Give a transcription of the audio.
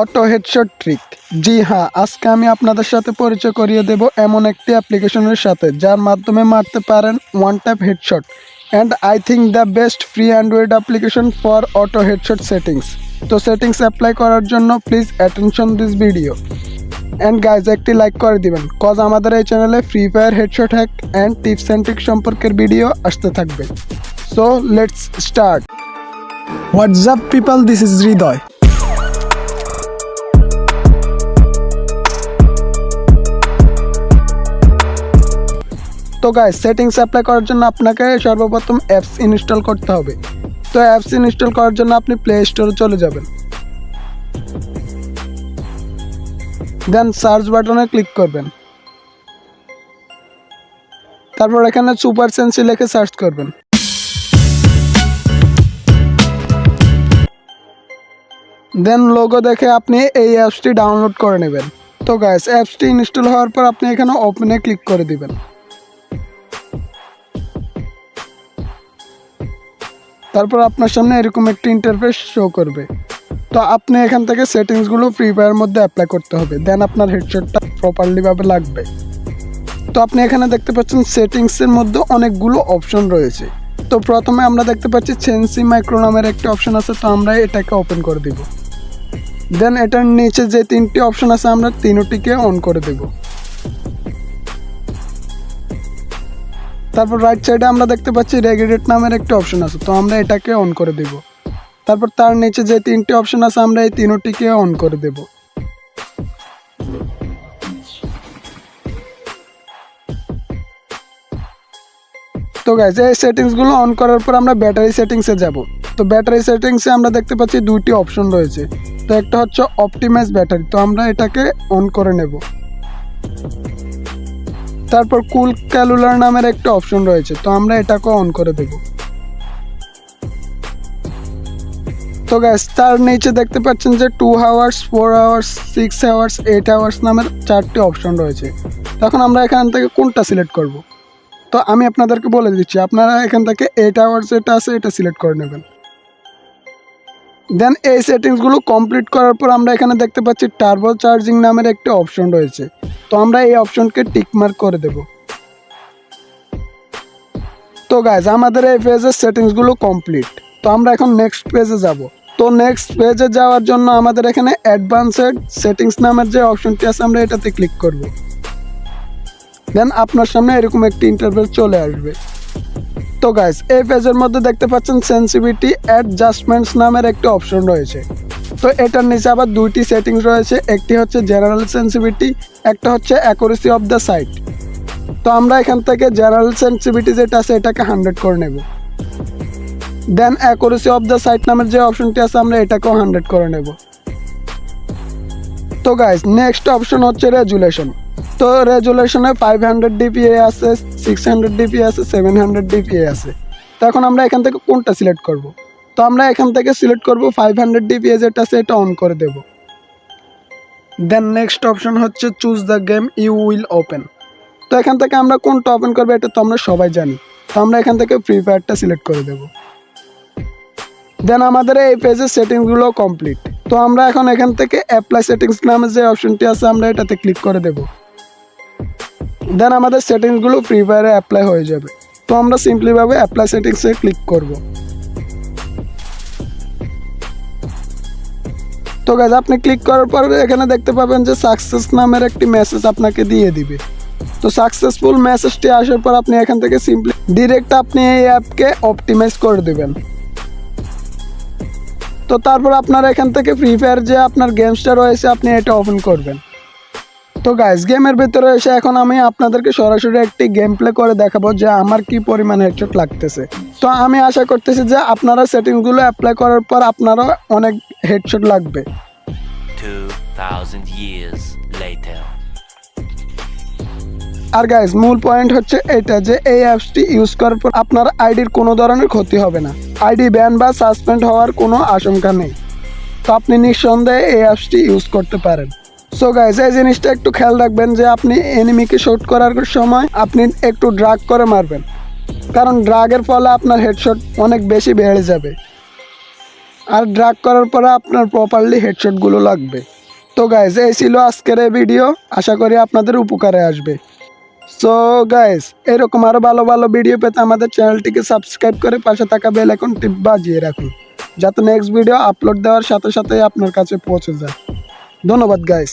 Auto headshot trick. জি হ্যাঁ, আজকে আমি আপনাদের সাথে পরিচয় করিয়ে দেব এমন একটি অ্যাপ্লিকেশনের সাথে যার মাধ্যমে মারতে পারেন one tap headshot and I think the best free android application for auto headshot settings. তো সেটিংস অ্যাপ্লাই করার জন্য please attention this video and guys একটি লাইক করে দিবেন, কজ আমাদের এই চ্যানেলে free fire headshot hack and tips and trick সম্পর্কের ভিডিও আসতে থাকবে। So let's start. What's up people, this is Hriday. তো গাইস, সেটিংস অ্যাপ্লাই করার জন্য আপনাকে সর্বপ্রথম অ্যাপস ইনস্টল করতে হবে। তো অ্যাপস ইনস্টল করার জন্য আপনি প্লে স্টোরে চলে যাবেন, দেন সার্চ বাটনে ক্লিক করবেন, তারপর এখানে সুপার সেন্সি লিখে সার্চ করবেন। দেন লোগো দেখে আপনি এই অ্যাপসটি ডাউনলোড করে নেবেন। তো গাইস, অ্যাপসটি ইনস্টল হওয়ার পর আপনি এখানে ওপেনে ক্লিক করে দিবেন। তারপর আপনার সামনে এরকম একটি ইন্টারফেস শো করবে। তো আপনি এখান থেকে সেটিংসগুলো ফ্রি ফায়ারের মধ্যে অ্যাপ্লাই করতে হবে, দেন আপনার হেডশটটা প্রপারলিভাবে লাগবে। তো আপনি এখানে দেখতে পাচ্ছেন সেটিংসের মধ্যে অনেকগুলো অপশন রয়েছে। তো প্রথমে আমরা দেখতে পাচ্ছি সেন্সি মাইক্রো নামের একটি অপশন আছে, তো আমরা এটাকে ওপেন করে দিব। দেন এটার নিচে যে তিনটি অপশন আছে আমরা তিনটিকে অন করে দেব। তারপর রাইট সাইডে আমরা দেখতে পাচ্ছি রেগুলেট নামের একটি অপশন আছে, তো আমরা এটাকে অন করে দেব। তারপর তার নিচে যে তিনটি অপশন আছে আমরা এই তিনটিকে অন করে দেব। তো গাইস, এই সেটিংসগুলো অন করার পর আমরা ব্যাটারি সেটিংসে যাব। তো ব্যাটারি সেটিংসে আমরা দেখতে পাচ্ছি দুইটি অপশন রয়েছে। তো একটা হচ্ছে অপটিমাইজ ব্যাটারি, তো আমরা এটাকে অন করে নেব। তারপর কুল ক্যালুলার নামের একটা অপশন রয়েছে, তো আমরা এটাকে অন করে দেব। তো গাইস, তার নিচে দেখতে পাচ্ছেন যে 2 আওয়ার্স, 4 আওয়ার্স, 6 আওয়ার্স, 8 আওয়ার্স নামের চারটি অপশন রয়েছে। তখন আমরা এখান থেকে কোনটা সিলেক্ট করব? তো আমি আপনাদেরকে বলে দিচ্ছি, আপনারা এখান থেকে 8 আওয়ার্স যেটা আছে এটা সিলেক্ট করে নেবেন। দেন এই সেটিংসগুলো কমপ্লিট করার পর আমরা এখানে দেখতে পাচ্ছি টার্বো চার্জিং নামের একটি অপশন রয়েছে, তো আমরা এই অপশনকে টিক মার্ক করে দেব। তো গাইজ, আমাদের এই পেজের সেটিংসগুলো কমপ্লিট। তো আমরা এখন নেক্সট পেজে যাব। তো নেক্সট পেজে যাওয়ার জন্য আমাদের এখানে অ্যাডভান্সড সেটিংস নামের যে অপশনটি আছে আমরা এটাতে ক্লিক করব। দেন আপনার সামনে এরকম একটি ইন্টারফেস চলে আসবে। তো গাইজ, এই পেজের মধ্যে দেখতে পাচ্ছেন সেন্সিটিভিটি অ্যাডজাস্টমেন্টস নামের একটি অপশন রয়েছে। তো এটার নিচে আবার দুইটি সেটিংস রয়েছে, একটি হচ্ছে জেনারেল সেন্সিটিভিটি, একটা হচ্ছে অ্যাকুরেসি অফ দ্য সাইট। তো আমরা এখান থেকে জেনারেল সেন্সিটিভিটি যেটা আছে এটাকে 100 করে নেব। দেন অ্যাকুরেসি অফ দ্য সাইট নামের যে অপশনটি আছে আমরা এটাকেও 100 করে নেব। তো গাইজ, নেক্সট অপশন হচ্ছে রেজুলেশন। তো রেজুলেশনে 500 ডিপিএ আছে, 600 ডিপিএ আছে, 700 ডিপিএ আছে। তো এখন আমরা এখান থেকে কোনটা সিলেক্ট করব? তো আমরা এখান থেকে সিলেক্ট করব 500 ডিপিএ যেটা আছে এটা অন করে দেব। দেন নেক্সট অপশন হচ্ছে choose the game you will open. তো এখান থেকে আমরা কোনটা ওপেন করবো এটা তো আমরা সবাই জানি, তো আমরা এখান থেকে ফ্রি ফায়ারটা সিলেক্ট করে দেব। দেন আমাদের এই পেজের সেটিংসগুলো কমপ্লিট। তো আমরা এখন এখান থেকে অ্যাপ্লাই সেটিংস নামের যে অপশনটি আছে আমরা এটাতে ক্লিক করে দেব। দেন আমাদের সেটিংসগুলো ফ্রি ফায়ারে অ্যাপ্লাই হয়ে যাবে। তো আমরা সিম্পলিভাবে অ্যাপ্লাই সেটিংসে ক্লিক করব। তো গাইজ, আপনি ক্লিক করার পর এখানে দেখতে পাবেন যে সাকসেস নামের একটি মেসেজ আপনাকে দিয়ে দিবে। তো সাকসেসফুল মেসেজটি আসার পর আপনি এখান থেকে সিম্পলি ডিরেক্ট আপনি এই অ্যাপকে অপটিমাইজ করে দেবেন। তো তারপর আপনার এখান থেকে ফ্রি ফায়ার যে আপনার গেমসটা রয়েছে আপনি এটা ওপেন করবেন। তো গাইস, গেমের ভিতরে এসে এখন আমি আপনাদেরকে সরাসরি একটি গেম প্লে করে দেখাবো যে আমার কি পরিমাণ হেডশট লাগতেছে। তো আমি আশা করতেছি যে আপনারা সেটিংসগুলো অ্যাপ্লাই করার পর আপনারও অনেক হেডশট লাগবে। 2000 years later. আর গাইস, মূল পয়েন্ট হচ্ছে এটা যে এই অ্যাপসটি ইউজ করার পর আপনার আইডির কোনো ধরনের ক্ষতি হবে না, আইডি ব্যান বা সাসপেন্ড হওয়ার কোনো আশঙ্কা নেই। তো আপনি নিঃসন্দেহে এই অ্যাপসটি ইউজ করতে পারেন। সো গাইস, এই জিনিসটা একটু খেয়াল রাখবেন যে আপনি এনিমিকে শট করার সময় আপনি একটু ড্রাগ করে মারবেন, কারণ ড্রাগের ফলে আপনার হেডশট অনেক বেশি বেড়ে যাবে। আর ড্রাগ করার পরে আপনার প্রপারলি হেডশটগুলো লাগবে। তো গাইজ এই ছিল আজকের এই ভিডিও, আশা করি আপনাদের উপকারে আসবে। সো গাইজ এরকম আরও ভালো ভালো ভিডিও পেতে আমাদের চ্যানেলটিকে সাবস্ক্রাইব করে পাশে থাকা বেল আইকনটি বাজিয়ে রাখুন, যাতে নেক্সট ভিডিও আপলোড দেওয়ার সাথে সাথেই আপনার কাছে পৌঁছে যায়। ধন্যবাদ গাইজ।